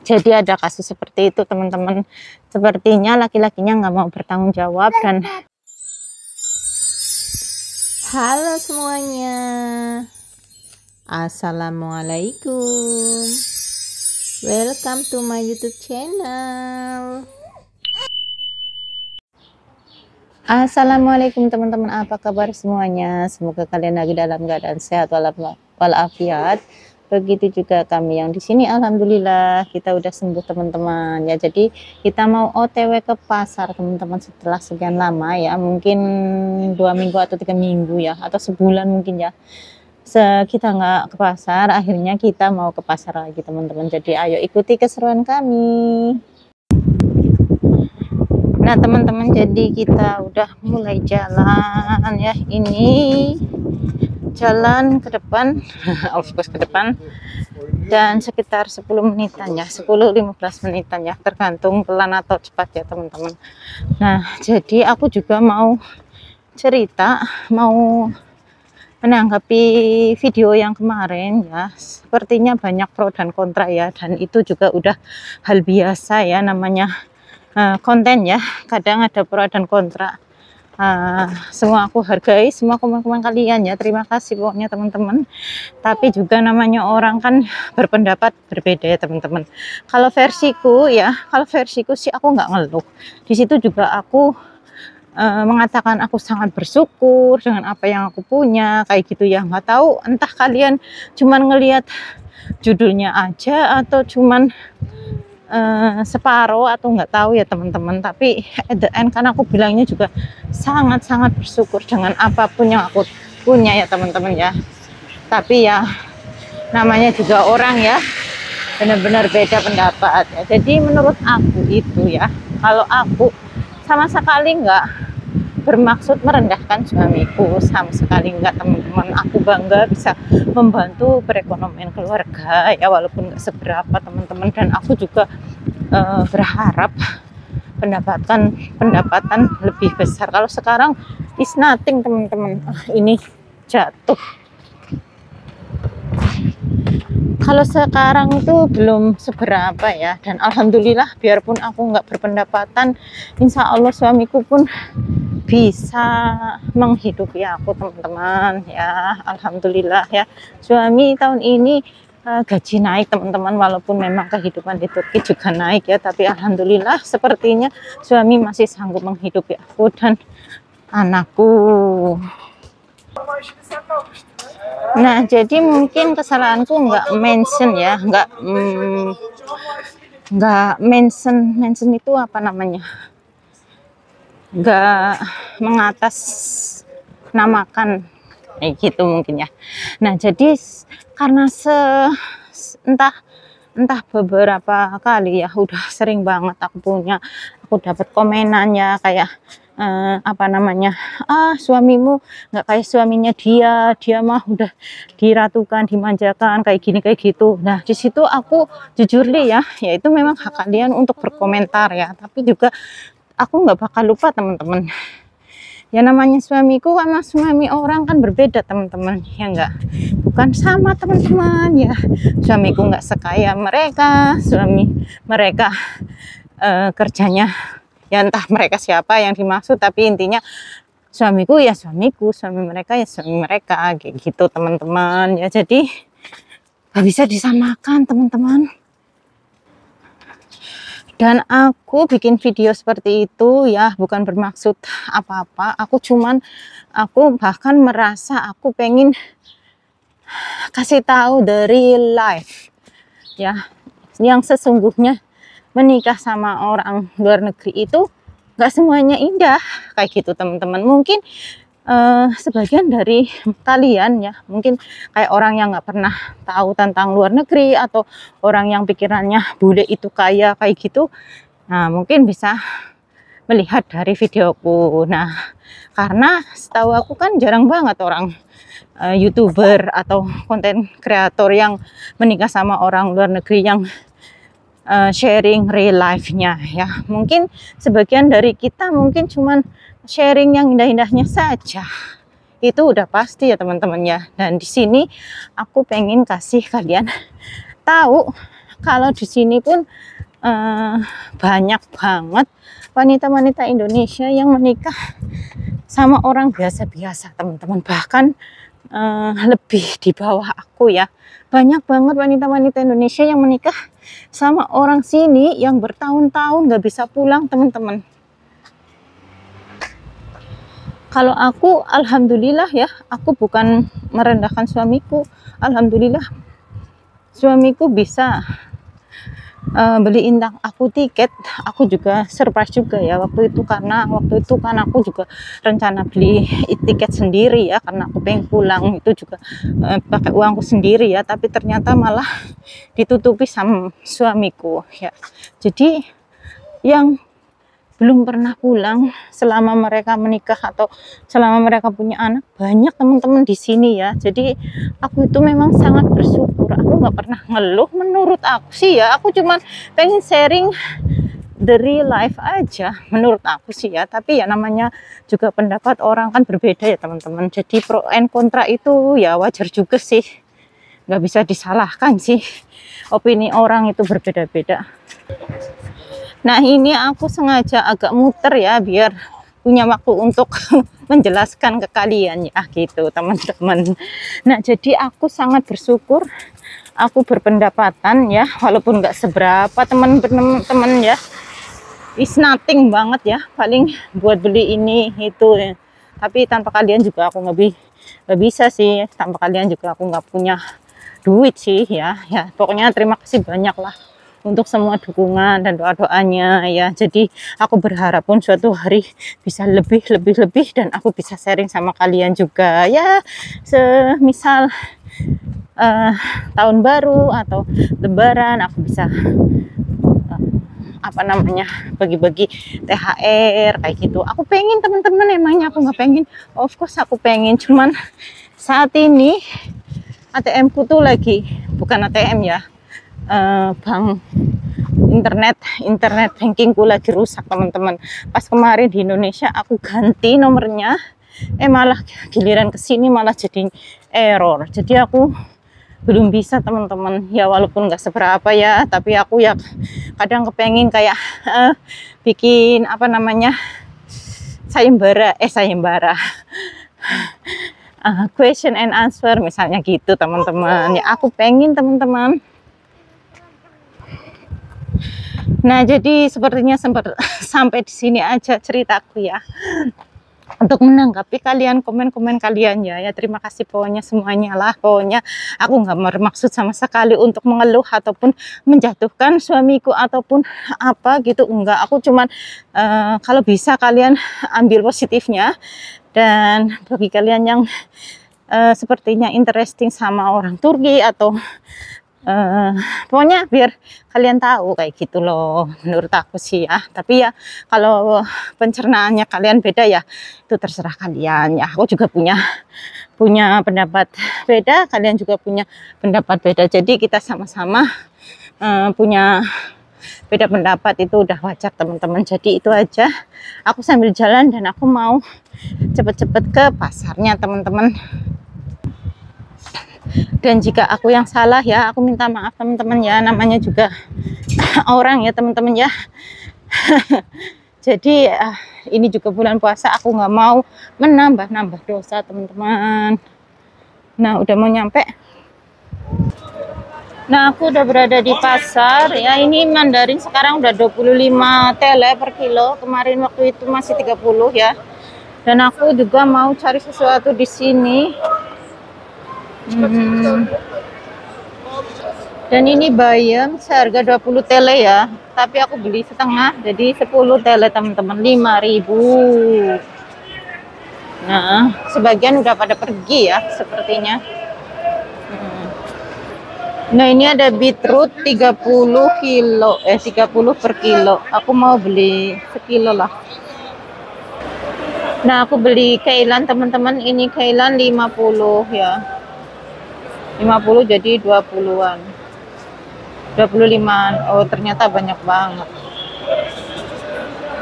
Jadi ada kasus seperti itu teman-teman. Sepertinya laki-lakinya nggak mau bertanggung jawab. Dan halo semuanya, assalamualaikum, welcome to my YouTube channel. Assalamualaikum teman-teman, apa kabar semuanya? Semoga kalian lagi dalam keadaan sehat walafiat. Begitu juga kami yang di sini, alhamdulillah kita udah sembuh teman-teman ya. Jadi kita mau OTW ke pasar teman-teman setelah sekian lama ya, mungkin 2 minggu atau 3 minggu ya, atau sebulan mungkin ya. Kita nggak ke pasar, akhirnya kita mau ke pasar lagi teman-teman. Jadi ayo ikuti keseruan kami. Nah teman-teman, jadi kita udah mulai jalan ya. Ini jalan ke depan, of course ke depan, dan sekitar 10 menitan ya, 10-15 menitan ya, tergantung pelan atau cepat ya teman-teman. Nah jadi aku juga mau cerita, mau menanggapi video yang kemarin ya. Sepertinya banyak pro dan kontra ya, dan itu juga udah hal biasa ya, namanya konten ya, kadang ada pro dan kontra. Semua aku hargai semua komen-komen kalian ya, terima kasih pokoknya teman-teman. Tapi juga namanya orang kan berpendapat berbeda ya teman-teman. Kalau versiku sih aku nggak ngeluh. Di situ juga aku mengatakan aku sangat bersyukur dengan apa yang aku punya, kayak gitu ya. Nggak tahu entah kalian cuman ngelihat judulnya aja atau cuman separuh atau nggak tahu ya teman-teman. Tapi at the end kan aku bilangnya juga sangat-sangat bersyukur dengan apapun yang aku punya ya teman-teman ya. Tapi ya namanya juga orang ya, benar-benar beda pendapat ya. Jadi menurut aku itu ya, kalau aku sama sekali nggak bermaksud merendahkan suamiku, sama sekali enggak teman-teman. Aku bangga bisa membantu perekonomian keluarga ya, walaupun nggak seberapa teman-teman. Dan aku juga berharap pendapatan lebih besar. Kalau sekarang is nothing teman-teman. Ini jatuh. Kalau sekarang itu belum seberapa ya, dan alhamdulillah biarpun aku nggak berpendapatan, insya Allah suamiku pun bisa menghidupi aku teman-teman ya, alhamdulillah ya. Suami tahun ini gaji naik teman-teman, walaupun memang kehidupan di Turki juga naik ya, tapi alhamdulillah sepertinya suami masih sanggup menghidupi aku dan anakku. Nah jadi mungkin kesalahanku nggak mention ya, nggak mention itu apa namanya, nggak mengatas namakan kayak gitu mungkin ya. Nah jadi karena entah beberapa kali ya, udah sering banget aku dapat komenannya kayak apa namanya, suamimu nggak kayak suaminya dia mah udah diratukan, dimanjakan kayak gini kayak gitu. Nah di situ aku jujur ya itu memang hak kalian untuk berkomentar ya, tapi juga aku nggak bakal lupa teman-teman ya, namanya suamiku sama suami orang kan berbeda teman-teman ya, nggak, bukan sama teman-teman ya. Suamiku nggak sekaya mereka, suami mereka kerjanya ya entah mereka siapa yang dimaksud, tapi intinya suamiku ya suamiku, suami mereka ya suami mereka kayak gitu teman-teman ya. Jadi nggak bisa disamakan teman-teman. Dan aku bikin video seperti itu ya bukan bermaksud apa-apa, aku bahkan merasa aku pengen kasih tahu dari live ya, yang sesungguhnya menikah sama orang luar negeri itu nggak semuanya indah kayak gitu teman-teman. Mungkin sebagian dari kalian ya, mungkin kayak orang yang nggak pernah tahu tentang luar negeri, atau orang yang pikirannya bule itu kaya kayak gitu, nah mungkin bisa melihat dari videoku. Nah karena setahu aku kan jarang banget orang YouTuber atau konten kreator yang menikah sama orang luar negeri yang sharing real life-nya ya. Mungkin sebagian dari kita mungkin cuman sharing yang indah-indahnya saja, itu udah pasti ya teman-teman ya. Dan di sini aku pengen kasih kalian tahu kalau di sini pun banyak banget wanita-wanita Indonesia yang menikah sama orang biasa-biasa, teman-teman. Bahkan lebih di bawah aku ya. Banyak banget wanita-wanita Indonesia yang menikah sama orang sini yang bertahun-tahun nggak bisa pulang, teman-teman. Kalau aku, alhamdulillah ya, aku bukan merendahkan suamiku. Alhamdulillah, suamiku bisa beliin aku tiket. Aku juga surprise juga ya waktu itu, karena waktu itu kan aku juga rencana beli tiket sendiri ya, karena aku pengen pulang itu juga pakai uangku sendiri ya, tapi ternyata malah ditutupi sama suamiku ya. Jadi yang belum pernah pulang selama mereka menikah atau selama mereka punya anak banyak, teman-teman, di sini ya. Jadi aku itu memang sangat bersyukur. Aku nggak pernah ngeluh. Menurut aku sih ya, aku cuman pengen sharing the real life aja, menurut aku sih ya. Tapi ya namanya juga pendapat orang kan berbeda ya, teman-teman. Jadi pro and kontra itu ya wajar juga sih, nggak bisa disalahkan sih. Opini orang itu berbeda-beda. Nah, ini aku sengaja agak muter ya, biar punya waktu untuk menjelaskan ke kalian ya, gitu, teman-teman. Nah, jadi aku sangat bersyukur aku berpendapatan ya, walaupun nggak seberapa, teman-teman ya. It's nothing banget ya, paling buat beli ini itu ya. Tapi tanpa kalian juga aku nggak bisa sih, tanpa kalian juga aku nggak punya duit sih ya. Ya, pokoknya terima kasih banyak lah untuk semua dukungan dan doa-doanya ya. Jadi aku berharap pun suatu hari bisa lebih dan aku bisa sharing sama kalian juga ya. Semisal tahun baru atau lebaran aku bisa bagi-bagi THR kayak gitu. Aku pengen, teman-teman, emangnya aku nggak pengen? Of course aku pengen, cuman saat ini ATM ku tuh lagi, bukan ATM ya, bank internet bankingku lagi rusak, teman-teman. Pas kemarin di Indonesia aku ganti nomornya, malah giliran kesini malah jadi error. Jadi aku belum bisa, teman-teman ya, walaupun nggak seberapa ya, tapi aku ya kadang kepengen kayak bikin sayembara question and answer misalnya gitu, teman-teman ya. Aku pengen, teman-teman. Nah, jadi sepertinya sampai di sini aja ceritaku ya, untuk menanggapi kalian, komen-komen kalian ya. Terima kasih pokoknya semuanya lah. Pokoknya aku nggak bermaksud sama sekali untuk mengeluh ataupun menjatuhkan suamiku ataupun apa gitu, enggak. Aku cuman kalau bisa kalian ambil positifnya, dan bagi kalian yang sepertinya interesting sama orang Turki atau pokoknya biar kalian tahu kayak gitu loh, menurut aku sih ya. Tapi ya kalau pencernaannya kalian beda ya, itu terserah kalian ya. Aku juga punya pendapat beda, kalian juga punya pendapat beda. Jadi kita sama-sama punya beda pendapat, itu udah wajar, teman-teman. Jadi itu aja. Aku sambil jalan dan aku mau cepet-cepet ke pasarnya, teman-teman. Dan jika aku yang salah ya, aku minta maaf, teman-teman ya. Namanya juga orang ya, teman-teman ya. Jadi ini juga bulan puasa, aku nggak mau menambah dosa, teman-teman. Nah, udah mau nyampe. Nah, aku udah berada di pasar ya. Ini mandarin sekarang udah 25 TL per kilo. Kemarin waktu itu masih 30 ya. Dan aku juga mau cari sesuatu di sini. Dan ini bayam seharga 20 TL ya, tapi aku beli setengah, jadi 10 TL, teman-teman, 5.000. Nah, sebagian udah pada pergi ya sepertinya. Nah, ini ada beetroot 30 kilo, 30 per kilo. Aku mau beli sekilo lah. Nah, aku beli kailan, teman-teman. Ini kailan 50 ya. 50 jadi 20-an. 25-an. Oh, ternyata banyak banget.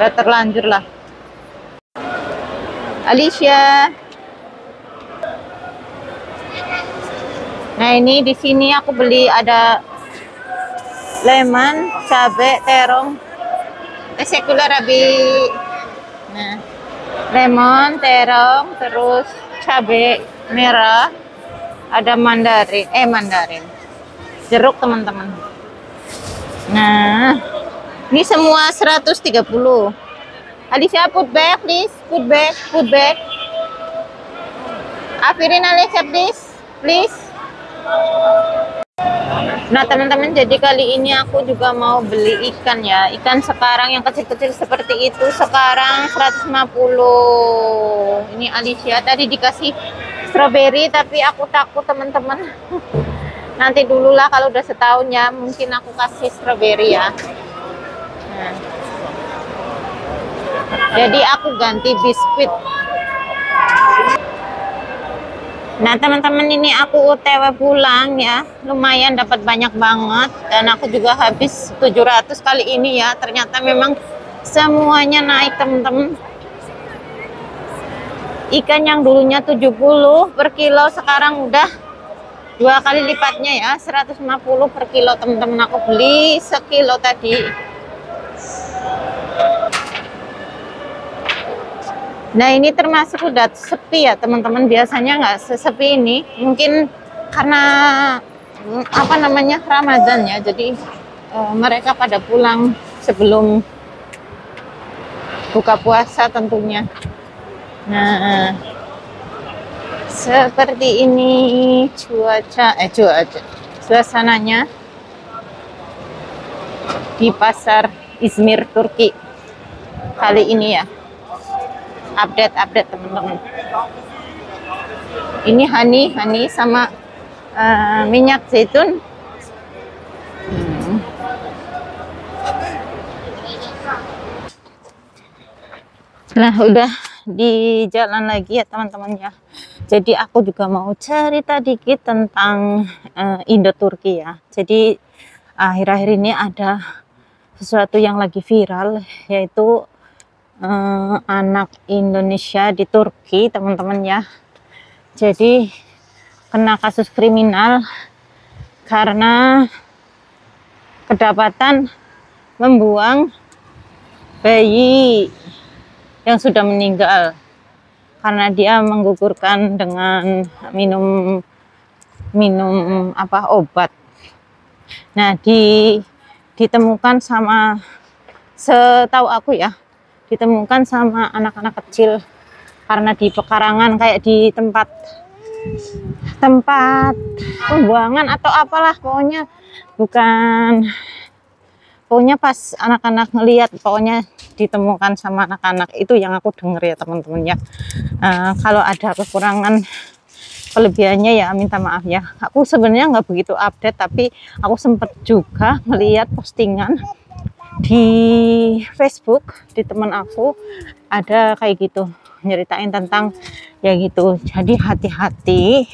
Udah terlanjur lah. Alicia. Nah, ini di sini aku beli ada lemon, cabe, terong, sekuler abi. Nah, lemon, terong, terus cabe merah, ada mandarin, jeruk teman-teman. Nah, ini semua 130. Alicia, put back please, put back. Afirin Alicia please. Nah teman-teman, jadi kali ini aku juga mau beli ikan ya. Ikan sekarang yang kecil-kecil seperti itu sekarang 150. Ini Alicia tadi dikasih strawberry, tapi aku takut teman-teman. Nanti dululah kalau udah setahun ya, mungkin aku kasih strawberry ya. Nah, jadi aku ganti biskuit. Nah teman-teman, ini aku OTW pulang ya, lumayan dapat banyak banget, dan aku juga habis 700 kali ini ya. Ternyata memang semuanya naik teman-teman. Ikan yang dulunya 70 per kilo sekarang udah 2 kali lipatnya ya, 150 per kilo teman-teman. Aku beli sekilo tadi. Nah ini termasuk udah sepi ya teman-teman, biasanya nggak sesepi ini, mungkin karena apa namanya Ramadan ya, jadi mereka pada pulang sebelum buka puasa tentunya. Nah seperti ini cuaca suasananya di pasar Izmir Turki kali ini ya. Update teman-teman. Ini honey sama minyak zaitun. Nah udah di jalan lagi ya teman-teman ya. Jadi aku juga mau cerita dikit tentang Indo Turki ya. Jadi akhir-akhir ini ada sesuatu yang lagi viral, yaitu anak Indonesia di Turki teman-teman ya. Jadi kena kasus kriminal karena kedapatan membuang bayi yang sudah meninggal karena dia menggugurkan dengan minum obat. Nah ditemukan sama, setahu aku ya, ditemukan sama anak-anak kecil karena di pekarangan, kayak di tempat pembuangan atau apalah, pokoknya pokoknya pas anak-anak ngelihat, pokoknya ditemukan sama anak-anak. Itu yang aku denger ya teman-teman ya. Kalau ada kekurangan kelebihannya ya minta maaf ya. Aku sebenarnya nggak begitu update, tapi aku sempat juga melihat postingan di Facebook di teman aku, ada kayak gitu nyeritain tentang ya gitu. Jadi hati-hati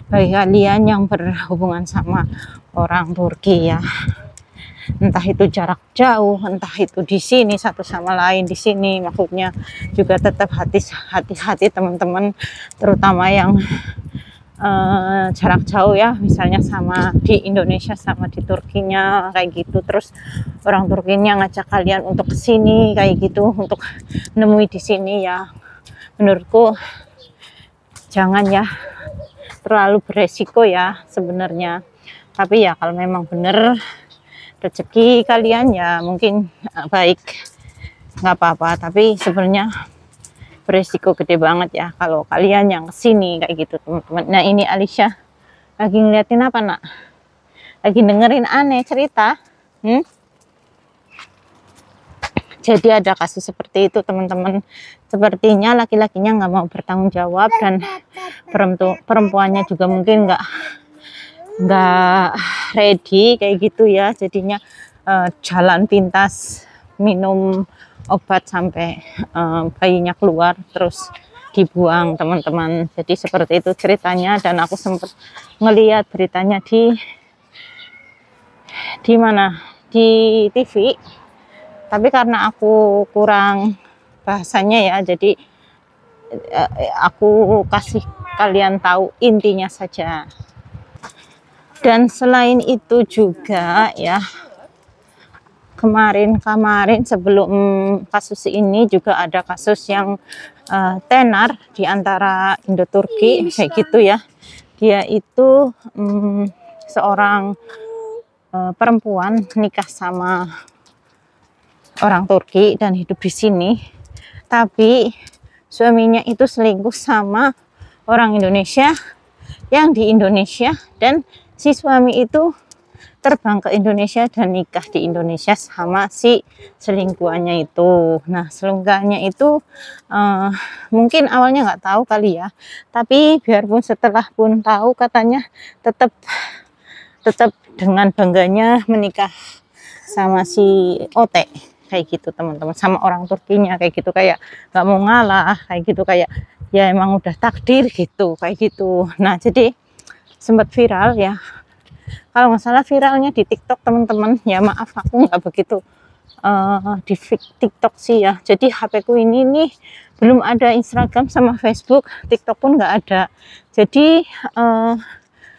bagi kalian yang berhubungan sama orang Turki ya, entah itu jarak jauh, entah itu di sini satu sama lain di sini, maksudnya juga tetap hati-hati teman-teman, terutama yang jarak jauh ya, misalnya sama di Indonesia sama di Turkinya kayak gitu. Terus orang Turkinya ngajak kalian untuk kesini kayak gitu, untuk nemui di sini ya, menurutku jangan ya, terlalu beresiko ya sebenarnya. Tapi ya kalau memang bener rezeki kalian ya mungkin baik, nggak apa-apa. Tapi sebenarnya beresiko gede banget ya kalau kalian yang kesini kayak gitu teman-teman. Nah ini Alicia lagi ngeliatin apa nak? Lagi dengerin aneh cerita. Jadi ada kasus seperti itu teman-teman. Sepertinya laki-lakinya nggak mau bertanggung jawab, dan perempuannya juga mungkin nggak ready kayak gitu ya. Jadinya jalan pintas minum obat sampai bayinya keluar terus dibuang teman-teman. Jadi seperti itu ceritanya, dan aku sempat ngelihat beritanya di mana, di TV, tapi karena aku kurang bahasanya ya, jadi aku kasih kalian tahu intinya saja. Dan selain itu juga ya, kemarin sebelum kasus ini juga ada kasus yang tenar di antara Indo Turki kayak gitu ya. Dia itu seorang perempuan nikah sama orang Turki dan hidup di sini, tapi suaminya itu selingkuh sama orang Indonesia yang di Indonesia, dan si suami itu terbang ke Indonesia dan nikah di Indonesia sama si selingkuhannya itu. Nah, selingkuhannya itu mungkin awalnya nggak tahu kali ya, tapi biarpun setelah pun tahu, katanya tetap dengan bangganya menikah sama si OT kayak gitu teman-teman, sama orang Turkinya kayak gitu, kayak nggak mau ngalah kayak gitu, kayak ya emang udah takdir gitu kayak gitu. Nah, jadi sempat viral ya, kalau nggak salah viralnya di TikTok teman-teman, ya maaf aku nggak begitu di TikTok sih ya. Jadi HP ku ini nih belum ada Instagram sama Facebook, TikTok pun nggak ada. Jadi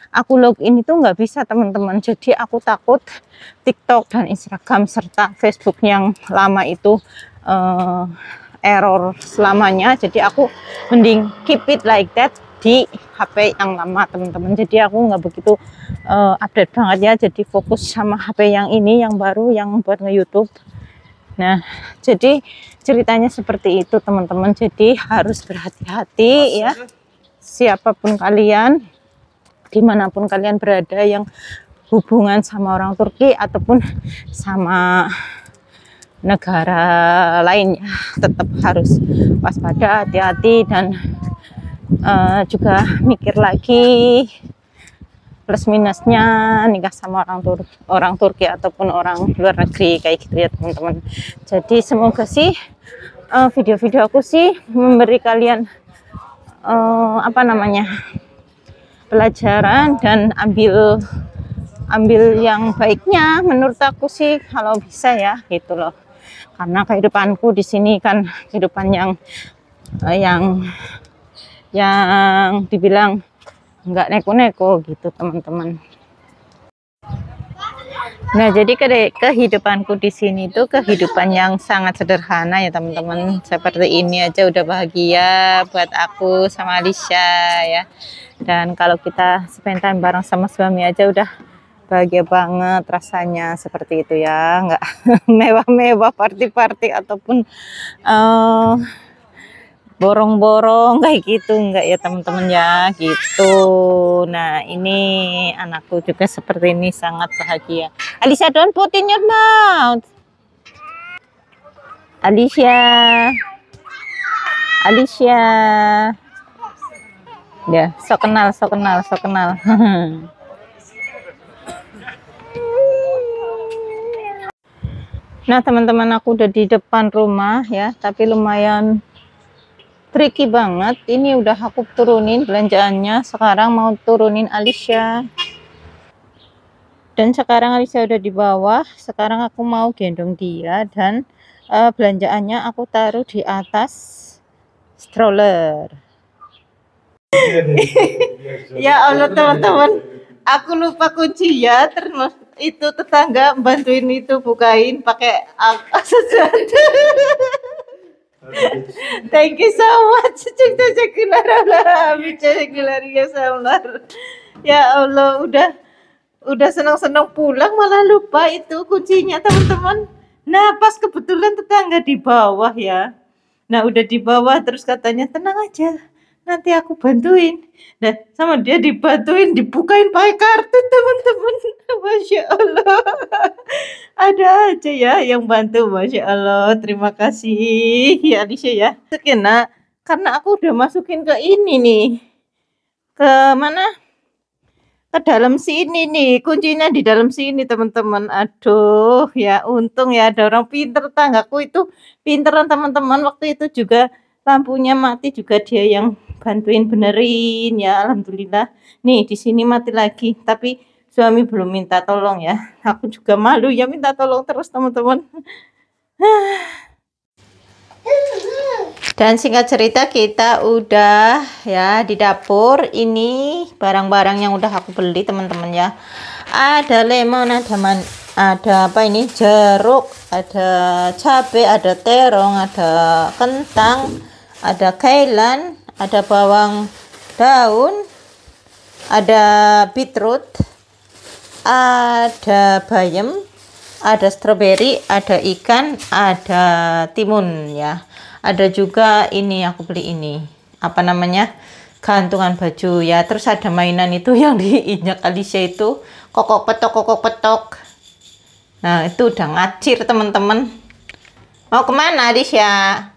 aku login itu nggak bisa teman-teman. Jadi aku takut TikTok dan Instagram serta Facebook yang lama itu error selamanya. Jadi aku mending keep it like that di HP yang lama teman-teman. Jadi aku nggak begitu update banget ya, jadi fokus sama HP yang ini, yang baru, yang buat nge-YouTube. Nah, jadi ceritanya seperti itu teman-teman. Jadi harus berhati-hati ya, siapapun kalian, dimanapun kalian berada, yang hubungan sama orang Turki ataupun sama negara lainnya, tetap harus waspada, hati-hati, dan juga mikir lagi plus minusnya nikah sama orang Turki ataupun orang luar negeri kayak gitu ya teman-teman. Jadi semoga sih video-video aku sih memberi kalian pelajaran, dan ambil yang baiknya menurut aku sih kalau bisa ya gitu loh. Karena kehidupanku di sini kan kehidupan yang dibilang nggak neko-neko gitu teman-teman. Nah, jadi kehidupanku di sini tuh kehidupan yang sangat sederhana ya teman-teman. Seperti ini aja udah bahagia buat aku sama Alicia ya. Dan kalau kita spend time bareng sama suami aja udah bahagia banget rasanya, seperti itu ya. Nggak mewah-mewah party-party ataupun borong-borong kayak gitu, enggak ya teman-teman ya gitu. Nah, ini anakku juga seperti ini, sangat bahagia. Alicia, don't put in your mouth. Alicia ya, so kenal Nah teman-teman, aku udah di depan rumah ya, tapi lumayan tricky banget. Ini udah aku turunin belanjaannya, sekarang mau turunin Alicia. Dan sekarang Alicia udah di bawah, sekarang aku mau gendong dia, dan belanjaannya aku taruh di atas stroller. Ya Allah teman-teman, aku lupa kunci ya, terus itu tetangga bantuin itu bukain pakai sesuatu. Thank you so much. Ya Allah, udah senang-senang pulang malah lupa itu kuncinya teman-teman. Nah, pas kebetulan tetangga di bawah ya. Nah, udah di bawah terus katanya tenang aja, nanti aku bantuin. Nah, sama dia dibantuin, dibukain pakai kartu teman-teman. Masya Allah. Ada aja ya yang bantu, Masya Allah. Terima kasih ya Alicia ya. Karena aku udah masukin ke ini nih. Ke mana? Ke dalam sini nih, kuncinya di dalam sini teman-teman. Aduh ya, untung ya ada orang pinter, tanggaku itu pinteran teman-teman. Waktu itu juga lampunya mati, juga dia yang bantuin benerin ya, alhamdulillah. Nih di sini mati lagi, tapi suami belum minta tolong ya. Aku juga malu ya minta tolong terus teman-teman. Dan singkat cerita, kita udah ya di dapur. Ini barang-barang yang udah aku beli teman-teman ya. Ada lemon, ada apa ini, jeruk, ada cabai, ada terong, ada kentang, ada kailan, ada bawang daun, ada beetroot, ada bayam, ada stroberi, ada ikan, ada timun ya. Ada juga ini, aku beli ini, apa namanya, gantungan baju ya. Terus ada mainan itu yang diinjak Alicia itu, kokok petok. Nah itu udah ngacir teman-teman. Mau kemana Alicia?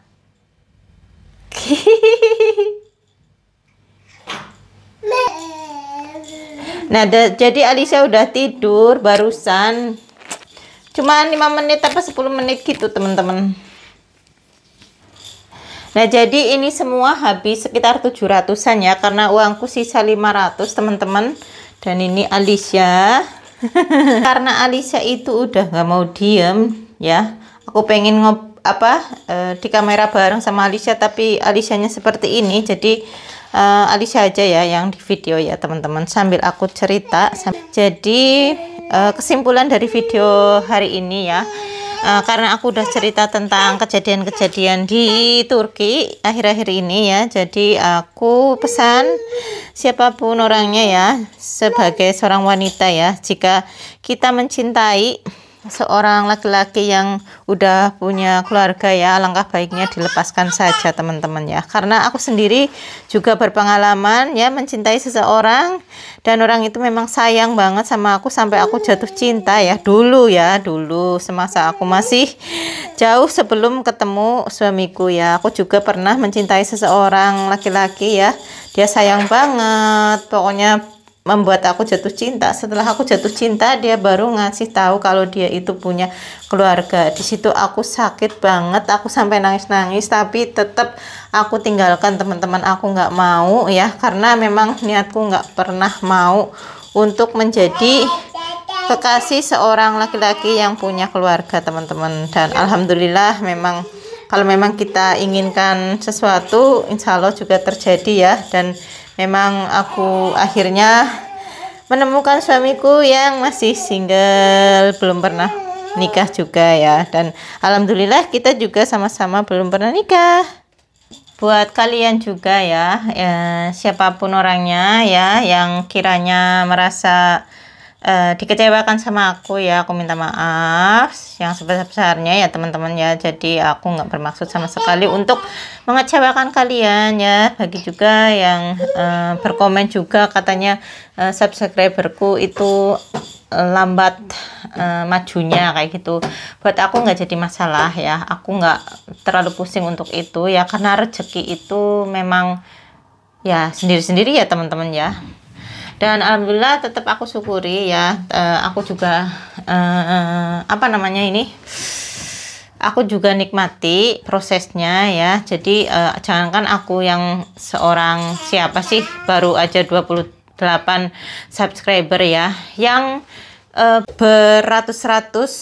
Nah jadi Alicia udah tidur barusan, cuma 5 menit apa 10 menit gitu teman-teman. Nah jadi ini semua habis sekitar 700-an ya, karena uangku sisa 500 teman-teman. Dan ini Alicia. Karena Alicia itu udah gak mau diem ya, aku pengen di kamera bareng sama Alicia, tapi Alicia-nya seperti ini, jadi Alicia aja ya yang di video ya teman-teman, sambil aku cerita. Jadi kesimpulan dari video hari ini ya, karena aku udah cerita tentang kejadian-kejadian di Turki akhir-akhir ini ya, jadi aku pesan siapapun orangnya ya, sebagai seorang wanita ya, jika kita mencintai seorang laki-laki yang udah punya keluarga ya, alangkah baiknya dilepaskan saja teman-teman ya. Karena aku sendiri juga berpengalaman ya mencintai seseorang, dan orang itu memang sayang banget sama aku sampai aku jatuh cinta ya, dulu semasa aku masih jauh sebelum ketemu suamiku ya. Aku juga pernah mencintai seseorang laki-laki ya, dia sayang banget, pokoknya membuat aku jatuh cinta. Setelah aku jatuh cinta, dia baru ngasih tahu kalau dia itu punya keluarga. Di situ aku sakit banget, aku sampai nangis-nangis, tapi tetap aku tinggalkan teman-teman. Aku nggak mau ya, karena memang niatku nggak pernah mau untuk menjadi kekasih seorang laki-laki yang punya keluarga teman-teman. Dan alhamdulillah memang kalau memang kita inginkan sesuatu, insya Allah juga terjadi ya. Dan memang aku akhirnya menemukan suamiku yang masih single, belum pernah nikah juga ya. Dan alhamdulillah kita juga sama-sama belum pernah nikah. Buat kalian juga ya, siapapun orangnya ya yang kiranya merasa dikecewakan sama aku ya, aku minta maaf yang sebesar-besarnya ya teman-teman ya. Jadi aku nggak bermaksud sama sekali untuk mengecewakan kalian ya. Bagi juga yang berkomen juga katanya subscriberku itu lambat majunya kayak gitu. Buat aku nggak jadi masalah ya, aku nggak terlalu pusing untuk itu ya, karena rezeki itu memang ya sendiri-sendiri ya teman-teman ya. Dan alhamdulillah tetap aku syukuri ya, aku juga apa namanya ini, aku juga nikmati prosesnya ya. Jadi jangankan aku yang seorang siapa sih, baru aja 28 subscriber ya, yang beratus-ratus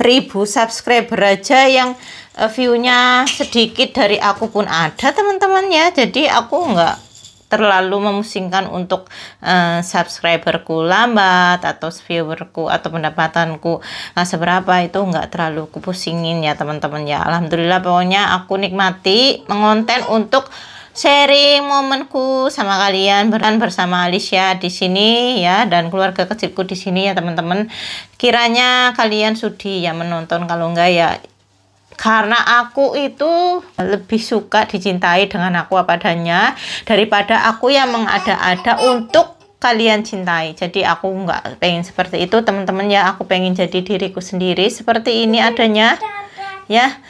ribu subscriber aja yang view-nya sedikit dari aku pun ada teman-teman ya. Jadi aku nggak terlalu memusingkan untuk subscriberku lambat atau viewerku atau pendapatanku nggak seberapa, itu nggak terlalu kupusingin ya teman-teman ya. Alhamdulillah pokoknya aku nikmati mengonten untuk sharing momenku sama kalian, bersama Alicia di sini ya, dan keluarga kecilku di sini ya teman-teman. Kiranya kalian sudi ya menonton, kalau enggak ya karena aku itu lebih suka dicintai dengan aku apa adanya daripada aku yang mengada-ada untuk kalian cintai. Jadi aku nggak pengen seperti itu teman-teman ya. Aku pengen jadi diriku sendiri seperti ini adanya ya.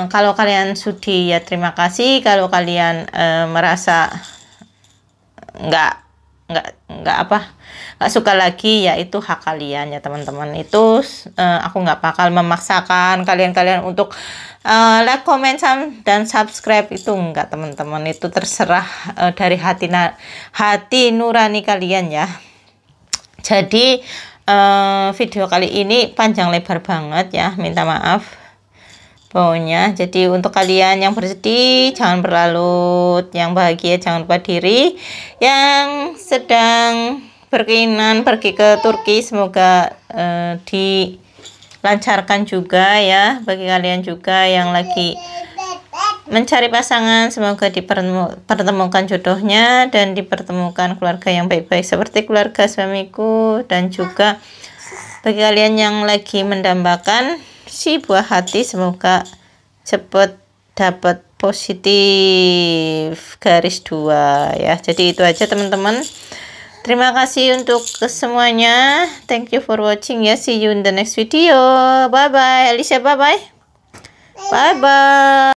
Kalau kalian sudi ya terima kasih. Kalau kalian merasa nggak suka lagi ya, itu hak kalian ya teman-teman. Itu aku nggak bakal memaksakan kalian untuk like, comment, dan subscribe, itu enggak teman-teman. Itu terserah dari hati nurani kalian ya. Jadi video kali ini panjang lebar banget ya, minta maaf pokoknya. Jadi untuk kalian yang bersedih jangan berlarut, yang bahagia jangan lupa diri, yang sedang berkeinginan pergi ke Turki, semoga dilancarkan juga ya. Bagi kalian juga yang lagi mencari pasangan, semoga dipertemukan jodohnya dan dipertemukan keluarga yang baik-baik seperti keluarga suamiku. Dan juga bagi kalian yang lagi mendambakan si buah hati, semoga cepat dapat positif garis 2 ya. Jadi itu aja teman-teman. Terima kasih untuk semuanya. Thank you for watching ya. See you in the next video. Bye bye. Alicia, bye bye. Bye bye.